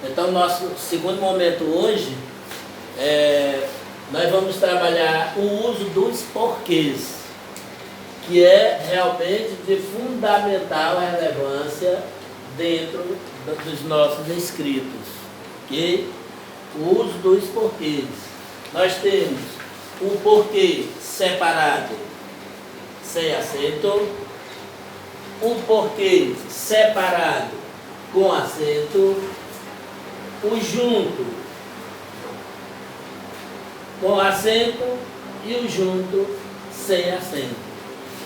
Então, nosso segundo momento hoje, nós vamos trabalhar o uso dos porquês, que é realmente de fundamental relevância dentro dos nossos escritos. Okay? O uso dos porquês. Nós temos o porquê separado sem acento, o porquê separado com acento, o junto com acento e o junto sem acento.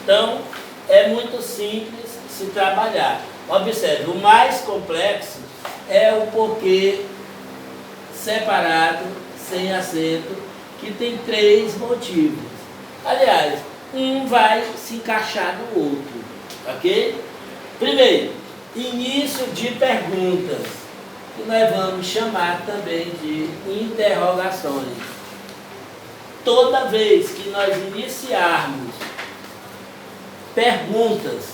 Então, é muito simples se trabalhar. Observe, o mais complexo é o porquê separado sem acento, que tem 3 motivos. Aliás, um vai se encaixar no outro, ok? Primeiro, início de perguntas, que nós vamos chamar também de interrogações. Toda vez que nós iniciarmos perguntas,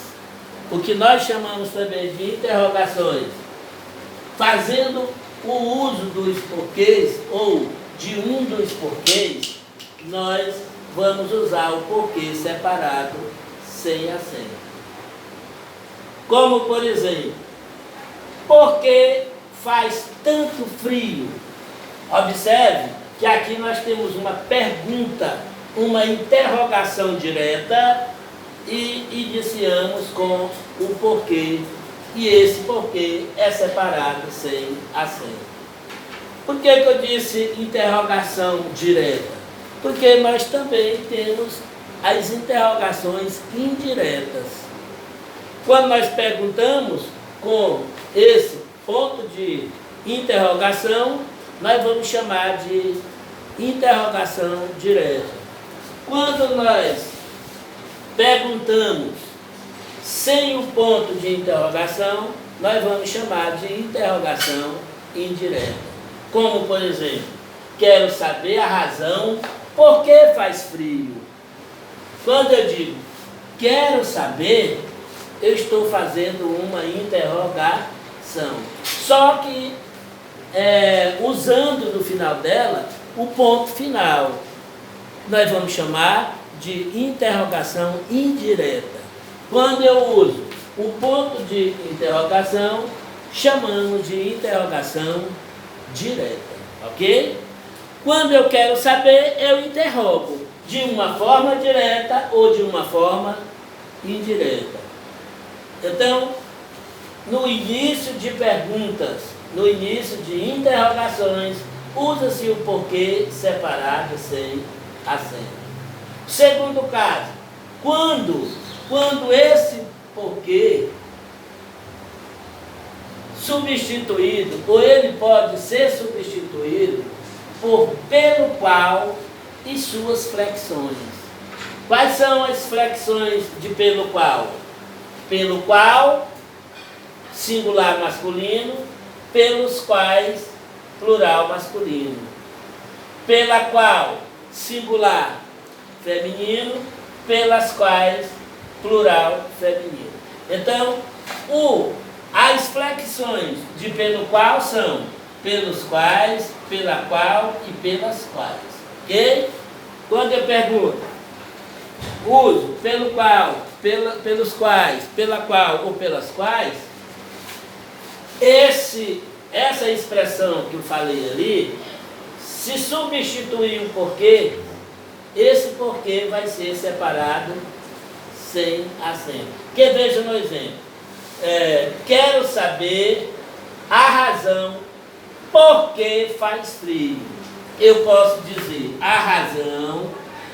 o que nós chamamos também de interrogações, fazendo o uso dos porquês ou de um dos porquês, nós vamos usar o porquê separado sem acento. Como, por exemplo, por que faz tanto frio? Observe que aqui nós temos uma pergunta, uma interrogação direta e iniciamos com o porquê, e esse porquê é separado sem acento. Por que eu disse interrogação direta? Porque nós também temos as interrogações indiretas. Quando nós perguntamos com esse ponto de interrogação, nós vamos chamar de interrogação direta. Quando nós perguntamos sem o ponto de interrogação, nós vamos chamar de interrogação indireta. Como, por exemplo, quero saber a razão por que faz frio. Quando eu digo quero saber, eu estou fazendo uma interrogação. Só que usando no final dela o ponto final. Nós vamos chamar de interrogação indireta. Quando eu uso o ponto de interrogação, chamamos de interrogação direta, ok? Quando eu quero saber, eu interrogo de uma forma direta ou de uma forma indireta. Então, no início de perguntas, no início de interrogações, usa-se o porquê separado sem acento. Segundo caso, quando esse porquê substituído, ou ele pode ser substituído por pelo qual e suas flexões. Quais são as flexões de pelo qual? Pelo qual, singular masculino, pelos quais, plural masculino. Pela qual, singular feminino, pelas quais, plural feminino. Então, as flexões de pelo qual são pelos quais, pela qual e pelas quais. Ok? Quando eu pergunto, uso pelo qual, pelos quais, pela qual ou pelas quais, essa expressão que eu falei ali, se substituir um porquê, esse porquê vai ser separado sem acento. Que veja no exemplo. Quero saber a razão por que faz frio. Eu posso dizer a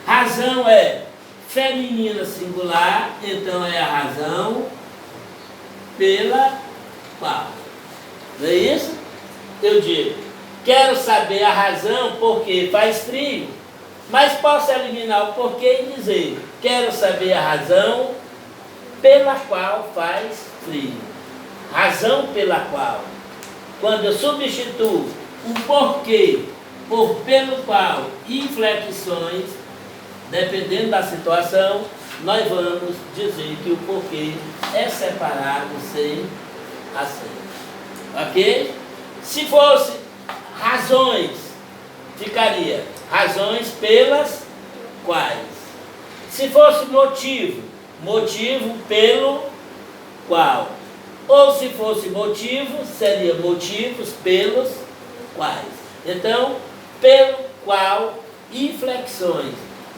razão é feminina singular, então é a razão pela qual. Não é isso? Eu digo, quero saber a razão por que faz frio, mas posso eliminar o porquê e dizer, quero saber a razão pela qual faz frio. Razão pela qual. Quando eu substituo o porquê por pelo qual e inflexões, dependendo da situação, nós vamos dizer que o porquê é separado sem acento. Ok? Se fosse razões, ficaria razões pelas quais. Se fosse motivo, motivo pelo qual. Ou se fosse motivo, seria motivos pelos quais. Então, pelo qual, inflexões.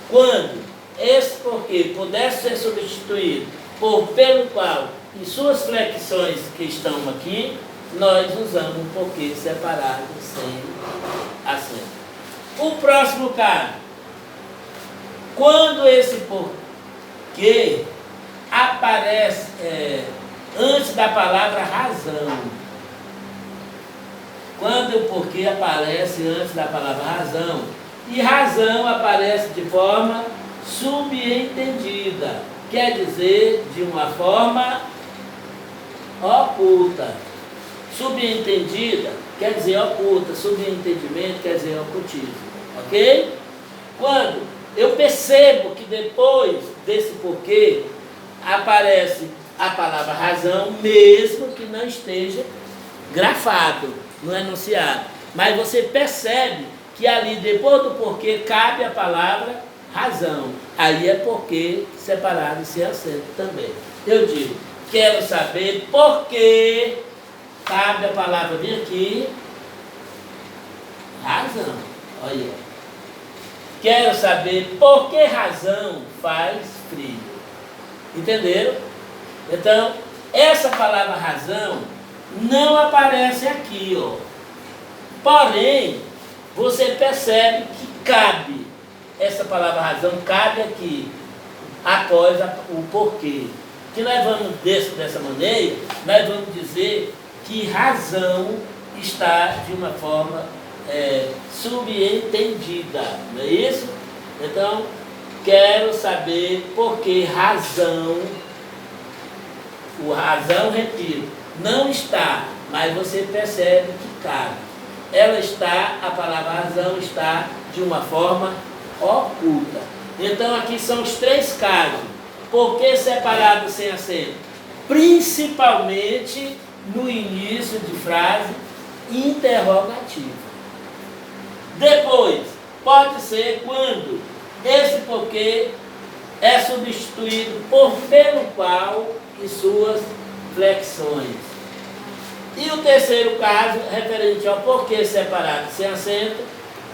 Quando esse porquê pudesse ser substituído por pelo qual e suas flexões que estão aqui, nós usamos um porquê separado sem acento. O próximo caso, quando esse porquê aparece antes da palavra razão. Quando o porquê aparece antes da palavra razão, e razão aparece de forma subentendida, quer dizer, de uma forma oculta. Subentendida quer dizer oculta, subentendimento quer dizer ocultismo, ok? Quando eu percebo que depois desse porquê aparece a palavra razão, mesmo que não esteja grafado no enunciado, mas você percebe que ali depois do porquê cabe a palavra razão, aí é porquê separado e sem acento também. Eu digo, quero saber por que cabe a palavra bem aqui, razão. Olha, quero saber por que razão faz frio. Entenderam? Então, essa palavra razão não aparece aqui, ó. Porém, você percebe que cabe, essa palavra razão cabe aqui, após o porquê. Que nós vamos, dessa maneira, nós vamos dizer que razão está de uma forma subentendida, não é isso? Então, quero saber por que razão, o razão, repito, não está, mas você percebe que cabe. Ela está, a palavra razão está de uma forma oculta. Então, aqui são os três casos. Por que separado sem acento? Principalmente no início de frase interrogativa. Depois, pode ser quando esse porquê é substituído por pelo qual e suas flexões. E o terceiro caso, referente ao porquê separado sem acento,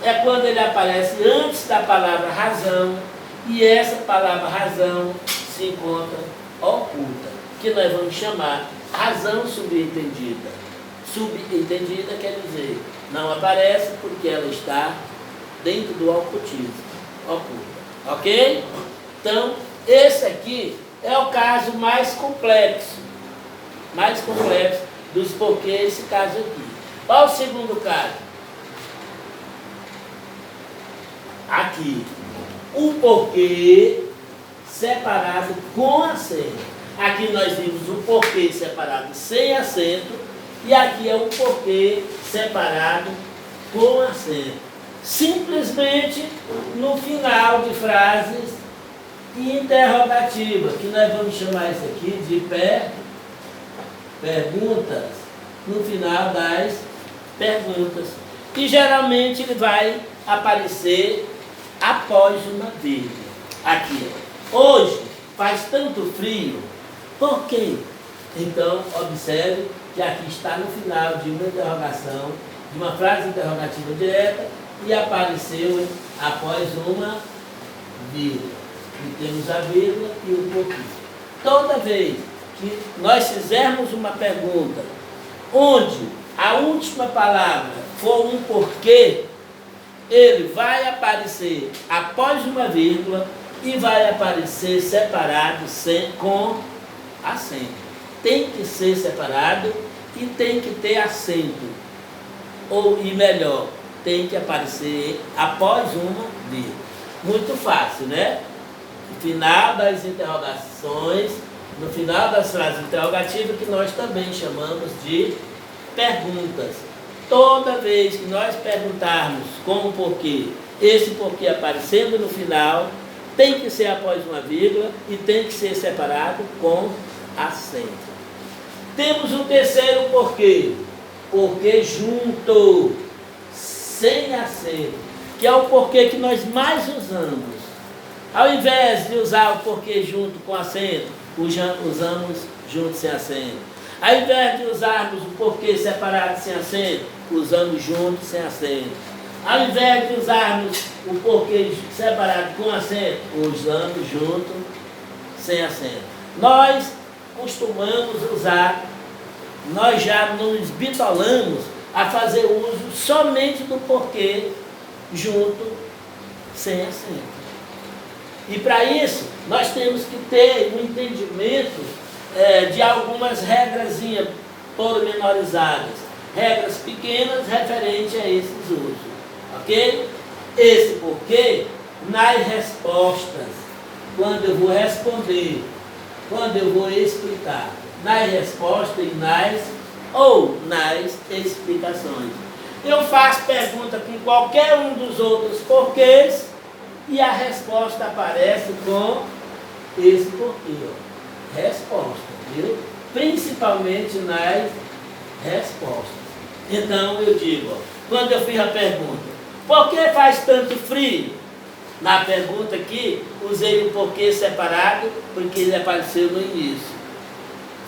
é quando ele aparece antes da palavra razão, e essa palavra razão se encontra oculta, que nós vamos chamar razão subentendida. Subentendida quer dizer, não aparece porque ela está dentro do ocultismo, oculta, ok? Então, esse aqui é o caso mais complexo dos porquês, esse caso aqui. Olha o segundo caso. Aqui, um porquê separado com acento. Aqui nós vimos um porquê separado sem acento, e aqui é um porquê separado com acento. Simplesmente no final de frases interrogativas, que nós vamos chamar isso aqui de perguntas, no final das perguntas. E geralmente ele vai aparecer após uma vírgula. Aqui, hoje faz tanto frio, por quê? Então, observe que aqui está no final de uma interrogação, de uma frase interrogativa direta, e apareceu após uma vírgula. E temos a vírgula e o porquê. Toda vez que nós fizermos uma pergunta onde a última palavra for um porquê, ele vai aparecer após uma vírgula e vai aparecer separado com acento. Tem que ser separado e tem que ter acento. E melhor, tem que aparecer após uma vírgula. Muito fácil, né? No final das interrogações, no final das frases interrogativas, que nós também chamamos de perguntas. Toda vez que nós perguntarmos com o porquê, esse porquê aparecendo no final, tem que ser após uma vírgula e tem que ser separado com acento. Temos um terceiro porquê, porque junto, sem acento, que é o porquê que nós mais usamos. Ao invés de usar o porquê junto com acento, usamos junto sem acento. Ao invés de usarmos o porquê separado sem acento, usamos junto sem acento. Ao invés de usarmos o porquê separado com acento, usamos junto sem acento. Nós costumamos usar, nós já nos bitolamos a fazer uso somente do porquê junto sem acento. E para isso, nós temos que ter um entendimento de algumas regrazinhas pormenorizadas, regras pequenas referentes a esses usos, ok? Esse porquê, nas respostas, quando eu vou responder, quando eu vou explicar, nas respostas e nas explicações. Eu faço pergunta com qualquer um dos outros porquês e a resposta aparece com esse porquê, ó. Resposta, viu? Principalmente nas respostas. Então eu digo, ó, quando eu fiz a pergunta, por que faz tanto frio? Na pergunta aqui, usei o porquê separado, porque ele apareceu no início.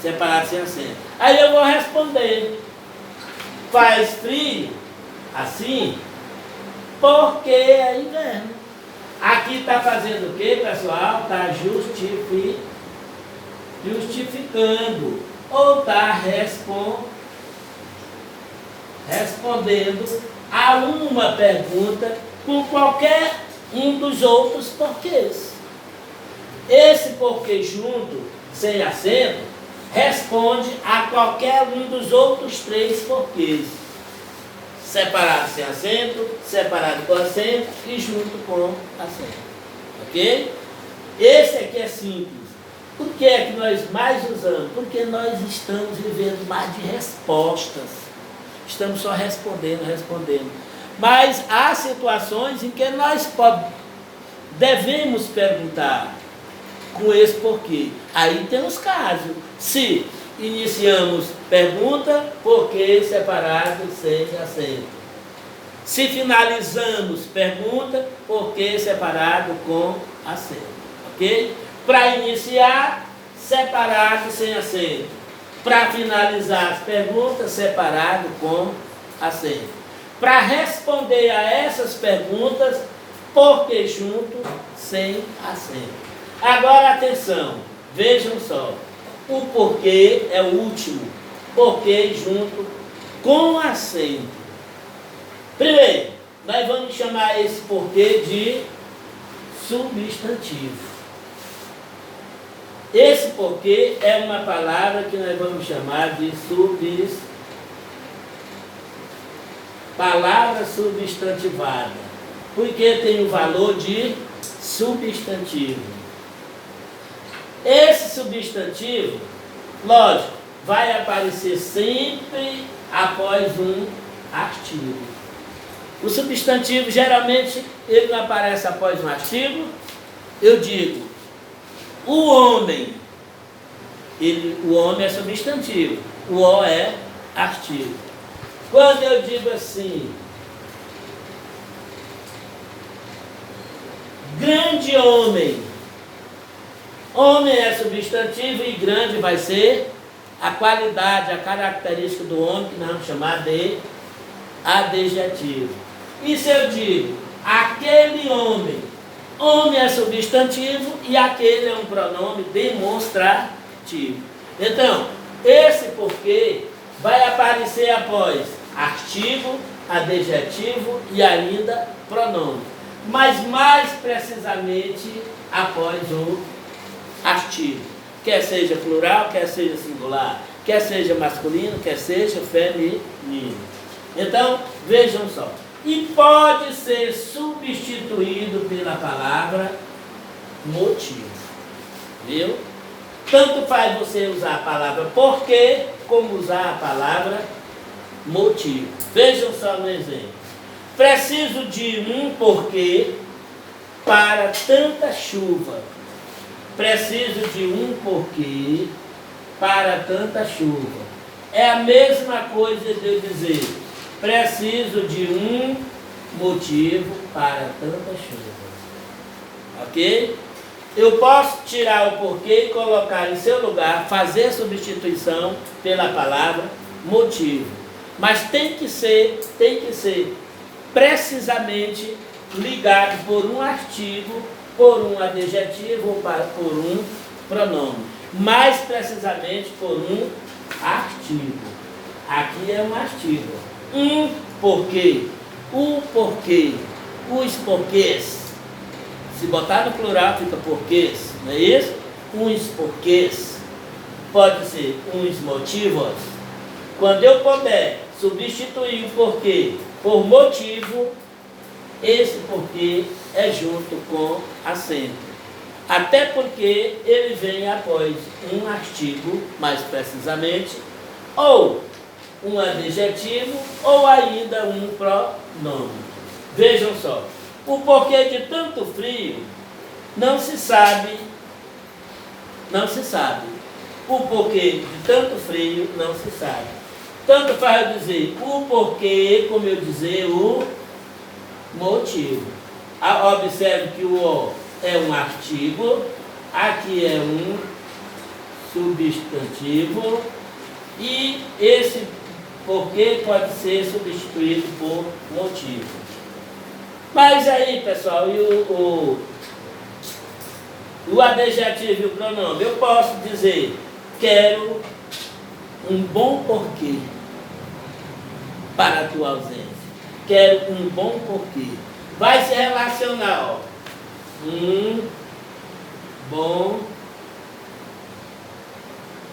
Separado sem acento. Aí eu vou responder, faz frio, assim, porque é inverno. Aqui está fazendo o que, pessoal? Está justificando, ou está respondendo a uma pergunta com qualquer um dos outros porquês. Esse porquê junto, sem acento, responde a qualquer um dos outros três porquês. Separado sem acento, separado com acento e junto com acento. Ok? Esse aqui é simples. Por que é que nós mais usamos? Porque nós estamos vivendo mais de respostas. Estamos só respondendo. Mas há situações em que nós devemos perguntar com esse porquê. Aí tem os casos. Se iniciamos pergunta, porquê separado sem acento. Se finalizamos pergunta, porquê separado com acento. Ok? Para iniciar, separado sem acento. Para finalizar as perguntas, separado com acento. Para responder a essas perguntas, porquê junto, sem acento. Agora atenção, vejam só. O porquê é o último. Porquê junto com acento. Primeiro, nós vamos chamar esse porquê de substantivo. Esse porquê é uma palavra que nós vamos chamar de palavra substantivada, porque tem o valor de substantivo. Esse substantivo, lógico, vai aparecer sempre após um artigo. O substantivo, geralmente, ele não aparece após um artigo. Eu digo, o homem. O homem é substantivo. O O é artigo. Quando eu digo assim, grande homem. Homem é substantivo e grande vai ser a qualidade, a característica do homem, que nós vamos chamar de adjetivo. E se eu digo, aquele homem, homem é substantivo e aquele é um pronome demonstrativo. Então, esse porquê vai aparecer após artigo, adjetivo e ainda pronome. Mas mais precisamente após o artigo. Quer seja plural, quer seja singular, quer seja masculino, quer seja feminino. Então, vejam só. E pode ser substituído pela palavra motivo. Viu? Tanto faz você usar a palavra porquê, como usar a palavra motivo. Vejam só no exemplo. Preciso de um porquê para tanta chuva. Preciso de um porquê para tanta chuva. É a mesma coisa de eu dizer, preciso de um motivo para tanta chuva. Ok? Eu posso tirar o porquê e colocar em seu lugar, fazer substituição pela palavra motivo. Mas tem que ser precisamente ligado por um artigo, por um adjetivo ou por um pronome. Mais precisamente por um artigo. Aqui é um artigo. Um porquê, o porquê, os porquês. Se botar no plural fica porquês, não é isso? Uns porquês. Pode ser uns motivos. Quando eu puder substituir o porquê por motivo, esse porquê é junto com acento. Até porque ele vem após um artigo, mais precisamente, ou um adjetivo, ou ainda um pronome. Vejam só, o porquê de tanto frio não se sabe. O porquê de tanto frio não se sabe. Tanto faz eu dizer o porquê, como eu dizer o motivo. Observe que o O é um artigo, aqui é um substantivo, e esse porquê pode ser substituído por motivo. Mas aí, pessoal, e o adjetivo e o pronome? Eu posso dizer, quero um bom porquê para a tua ausência. Quero um bom porquê. Vai se relacionar, ó. Um bom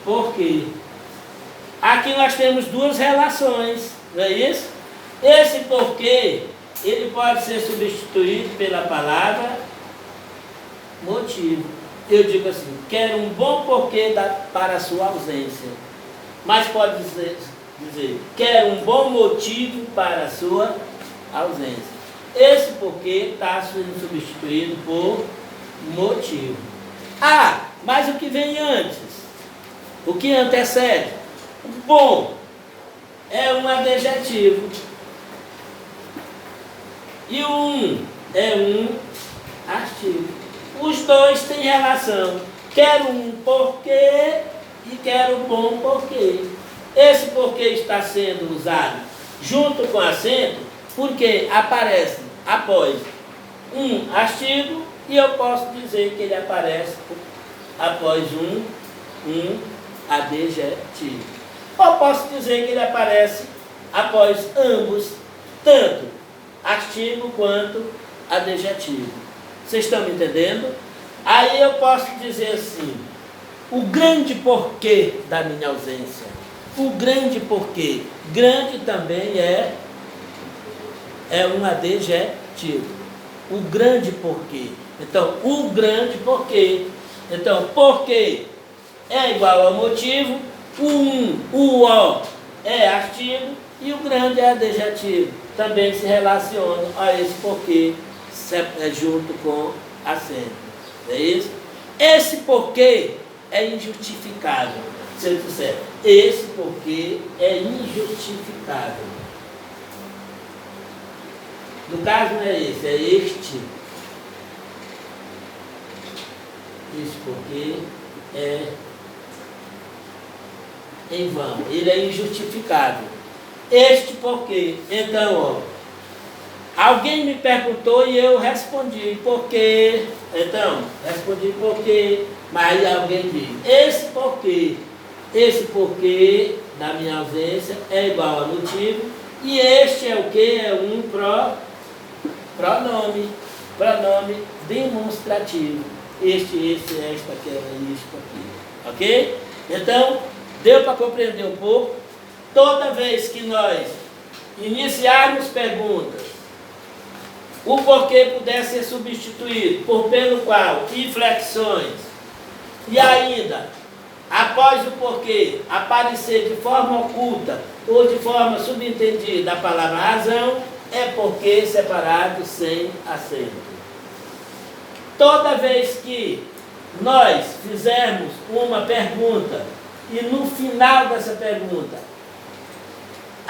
porquê. Aqui nós temos duas relações, não é isso? Esse porquê, ele pode ser substituído pela palavra motivo. Eu digo assim, quero um bom porquê para a sua ausência. Mas pode dizer, quero um bom motivo para a sua ausência. Esse porquê está sendo substituído por motivo. Ah, mas o que vem antes? O que antecede? Bom é um adjetivo. E o um é um artigo. Os dois têm relação. Quero um porquê e quero um bom porquê. Esse porquê está sendo usado junto com acento porque aparece após um artigo e eu posso dizer que ele aparece após um adjetivo. Ou posso dizer que ele aparece após ambos, tanto artigo quanto adjetivo. Vocês estão me entendendo? Aí eu posso dizer assim, o grande porquê da minha ausência. O grande porquê. Grande também é um adjetivo. O grande porquê. Então, o grande porquê. Então, porquê é igual ao motivo, o O é artigo e o grande é adjetivo. Também se relaciona a esse porquê junto com acento. É isso? Esse porquê é injustificável. Se eu disser, esse porquê é injustificável. No caso não é esse, é este. Esse porquê é em vão. Ele é injustificável. Este porquê. Então, ó, alguém me perguntou e eu respondi por quê. Então, respondi por quê. Mas aí alguém diz, esse porquê da minha ausência é igual a motivo. E este é o que? É um pronome demonstrativo. Este, esta, aquela, isto, aquilo. Ok? Então, deu para compreender um pouco? Toda vez que nós iniciarmos perguntas, o porquê puder ser substituído por pelo qual, inflexões, e ainda, após o porquê, aparecer de forma oculta ou de forma subentendida a palavra razão, é porquê separado sem acento. Toda vez que nós fizermos uma pergunta e no final dessa pergunta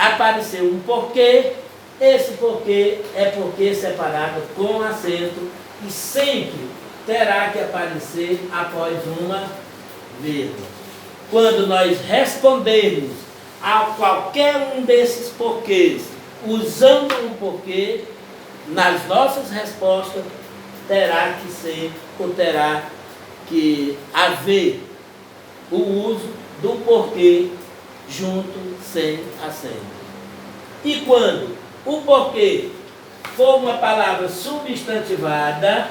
apareceu um porquê, esse porquê é porquê separado com acento e sempre terá que aparecer após uma vírgula. Quando nós respondermos a qualquer um desses porquês, usando um porquê, nas nossas respostas terá que ser ou terá que haver o uso do porquê junto, sem acento. E quando o porquê for uma palavra substantivada,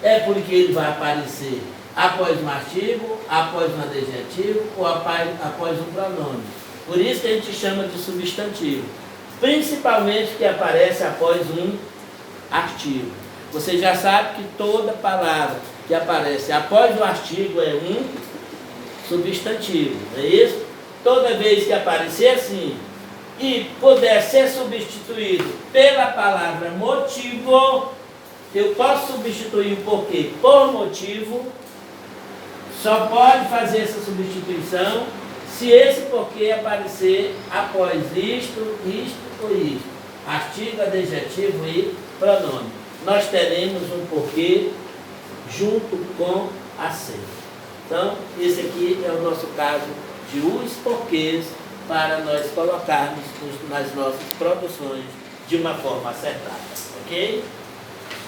é porque ele vai aparecer após um artigo, após um adjetivo ou após um pronome. Por isso que a gente chama de substantivo. Principalmente que aparece após um artigo. Você já sabe que toda palavra que aparece após o artigo é um substantivo, não é isso? Toda vez que aparecer assim e puder ser substituído pela palavra motivo, eu posso substituir o porquê por motivo, só pode fazer essa substituição se esse porquê aparecer após isto ou isto, artigo, adjetivo e pronome. Nós teremos um porquê junto com acento. Então, esse aqui é o nosso caso de os porquês para nós colocarmos nas nossas produções de uma forma acertada, ok?